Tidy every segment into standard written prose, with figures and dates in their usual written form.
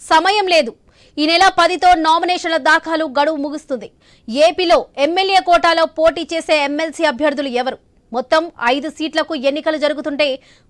సమయం లేదు. ఈ నెల 10తో నామినేషన్ల దాఖలు గడువు ముగుస్తుంది. ఏపీలో ఎమ్మెల్యే కోటాలో పోటీ చేసే ఎమ్మెల్సీ అభ్యర్థులు ఎవరు? మొత్తం 5 సీట్లకు ఎన్నికలు జరుగుతుంటే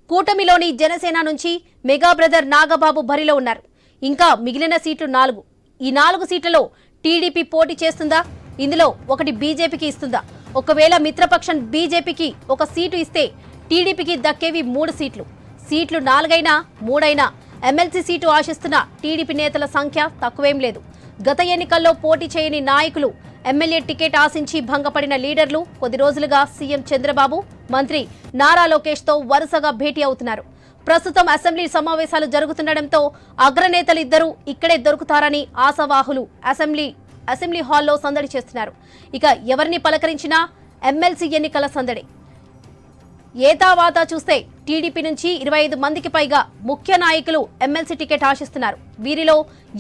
కూటమిలోని జనసేన నుంచి మెగా బ్రదర్ నాగబాబు బరిలో ఉన్నారు. ఇంకా మిగిలిన సీట్లు 4. ఈ 4 సీట్లలో టీడీపీ పోటీ చేస్తుందా? ఇందులో ఒకటి బీజేపీకి ఇస్తుందా? ఒకవేళ మిత్రపక్షం బీజేపీకి ఒక సీటు ఇస్తే టీడీపీకి దక్కేవి 3 సీట్లు. సీట్లు 4 అయినా 3 అయినా ఎమ్మెల్సీ సీటు ఆశిస్తున్న టీడీపీ నేతల సంఖ్య తక్కువేం లేదు. గత ఎన్నికల్లో పోటీ చేయని నాయకులు, ఎమ్మెల్యే టికెట్ ఆశించి భంగపడిన లీడర్లు కొద్ది రోజులుగా సీఎం చంద్రబాబు, మంత్రి నారా లోకేష్ తో వరుసగా భేటీ అవుతున్నారు. ప్రస్తుతం అసెంబ్లీ సమావేశాలు జరుగుతుండటంతో అగ్రనేతలు ఇద్దరు ఇక్కడే దొరుకుతారని ఆశావాహులు అసెంబ్లీ హాల్లో సందడి చేస్తున్నారు. ఇక ఎవరిని పలకరించినా ఎమ్మెల్సీ ఎన్నికల సందడి. ఏతావాతా చూస్తే టీడీపీ నుంచి 25 మందికి పైగా ముఖ్య నాయకులు ఎమ్మెల్సీ టికెట్ ఆశిస్తున్నారు. వీరిలో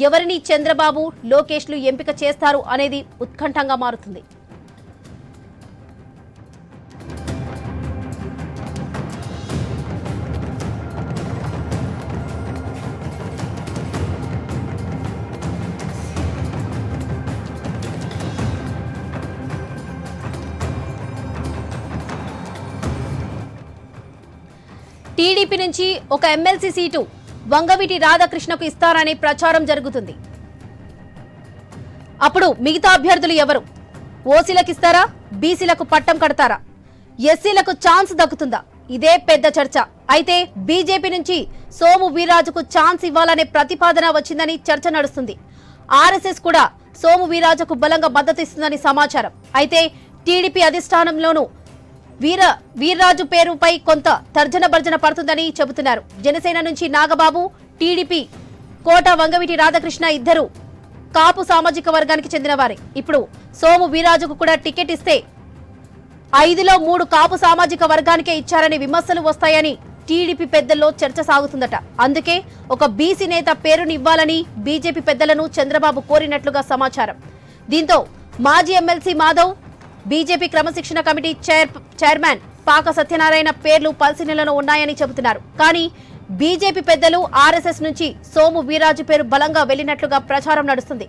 ఎవరిని చంద్రబాబు, లోకేష్లు ఎంపిక చేస్తారు అనేది ఉత్కంఠంగా మారుతుంది. టీడీపీ నుంచి ఒక ఎమ్మెల్సీ సీటు వంగవీటి రాధాకృష్ణకు ఇస్తారనే ప్రచారం జరుగుతుంది. అప్పుడు మిగతా అభ్యర్థులు ఎవరు? ఓసీలకు ఇస్తారా? బీసీలకు పట్టం కడతారా? ఎస్సీలకు ఛాన్స్ దక్కుతుందా? ఇదే పెద్ద చర్చ. అయితే బీజేపీ నుంచి సోము వీర్రాజుకు ఛాన్స్ ఇవ్వాలనే ప్రతిపాదన వచ్చిందని చర్చ నడుస్తుంది. ఆర్ఎస్ఎస్ కూడా సోము వీర్రాజుకు బలంగా మద్దతు ఇస్తుందని సమాచారం. అయితే టీడీపీ అధిష్టానంలోనూ వీర్రాజు పేరుపై కొంత తర్జన భర్జన పడుతుందని చెబుతున్నారు. జనసేన నుంచి నాగబాబు, టీడీపీ కోట వంగవీటి రాధాకృష్ణ ఇద్దరు కాపు సామాజిక వర్గానికి చెందినవారే. ఇప్పుడు సోము వీర్రాజుకు కూడా టికెట్ ఇస్తే 5లో 3 కాపు సామాజిక వర్గానికే ఇచ్చారనే విమర్శలు వస్తాయని టీడీపీ పెద్దల్లో చర్చ సాగుతుందట. అందుకే ఒక బీసీ నేత పేరుని ఇవ్వాలని బీజేపీ పెద్దలను చంద్రబాబు కోరినట్లుగా సమాచారం. దీంతో మాజీ ఎమ్మెల్సీ మాధవ్, బీజేపీ క్రమశిక్షణ కమిటీ చైర్మన్ పాక సత్యనారాయణ పేర్లు పరిశీలనలో ఉన్నాయని చెబుతున్నారు. కానీ బీజేపీ పెద్దలు ఆర్ఎస్ఎస్ నుంచి సోము వీర్రాజు పేరు బలంగా వెళ్లినట్లుగా ప్రచారం నడుస్తుంది.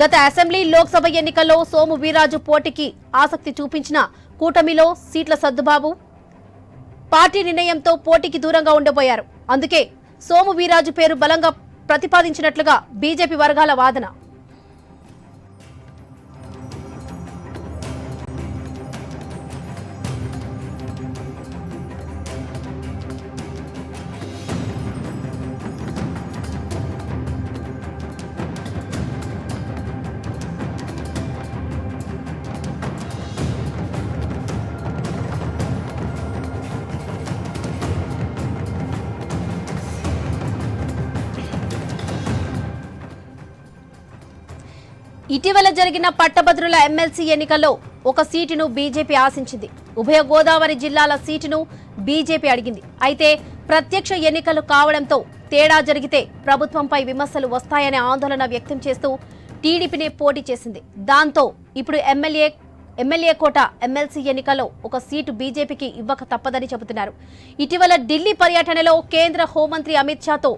గత అసెంబ్లీ, లోక్సభ ఎన్నికల్లో సోము వీర్రాజు పోటీకి ఆసక్తి చూపించిన కూటమిలో సీట్ల సర్దుబాబు పార్టీ నిర్ణయంతో పోటీకి దూరంగా ఉండబోయారు. అందుకే సోము వీర్రాజు పేరు బలంగా ప్రతిపాదించినట్లుగా బీజేపీ వర్గాల వాదన. ఇటీవల జరిగిన పట్టభద్రుల ఎమ్మెల్సీ ఎన్నికల్లో ఒక సీటును బీజేపీ ఆశించింది. ఉభయ గోదావరి జిల్లాల సీటును బీజేపీ అడిగింది. అయితే ప్రత్యక్ష ఎన్నికలు కావడంతో తేడా జరిగితే ప్రభుత్వంపై విమర్శలు వస్తాయనే ఆందోళన వ్యక్తం చేస్తూ టీడీపీనే పోటీ చేసింది. దాంతో ఇప్పుడు ఎమ్మెల్యే కోట ఎమ్మెల్సీ ఎన్నికల్లో ఒక సీటు బీజేపీకి ఇవ్వక తప్పదని చెబుతున్నారు. ఇటీవల ఢిల్లీ పర్యటనలో కేంద్ర హోంమంత్రి అమిత్ షాతో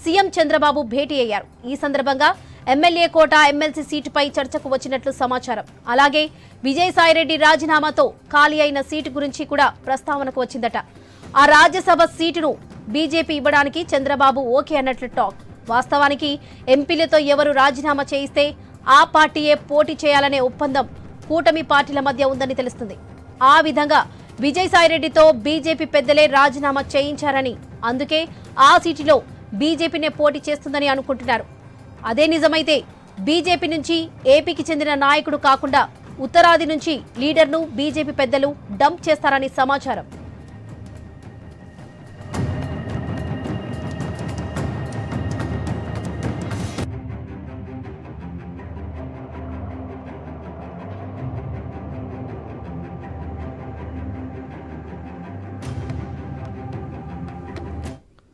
సీఎం చంద్రబాబు భేటీ అయ్యారు. ఈ సందర్భంగా ఎమ్మెల్యే కోట ఎమ్మెల్సీ సీటుపై చర్చకు వచ్చినట్లు సమాచారం. అలాగే విజయసాయిరెడ్డి రాజీనామాతో ఖాళీ అయిన సీటు గురించి కూడా ప్రస్తావనకు వచ్చిందట. ఆ రాజ్యసభ సీటును బీజేపీ ఇవ్వడానికి చంద్రబాబు ఓకే అన్నట్లు టాక్. వాస్తవానికి ఎంపీలతో ఎవరు రాజీనామా చేయిస్తే ఆ పార్టీయే పోటీ చేయాలనే ఒప్పందం కూటమి పార్టీల మధ్య ఉందని తెలుస్తుంది. ఆ విధంగా విజయసాయిరెడ్డితో బీజేపీ పెద్దలే రాజీనామా చేయించారని, అందుకే ఆ సీటులో బీజేపీనే పోటీ చేస్తుందని అనుకుంటున్నారు. అదే నిజమైతే బీజేపీ నుంచి ఏపీకి చెందిన నాయకుడు కాకుండా ఉత్తరాది నుంచి లీడర్ను బీజేపీ పెద్దలు డంప్ చేస్తారని సమాచారం.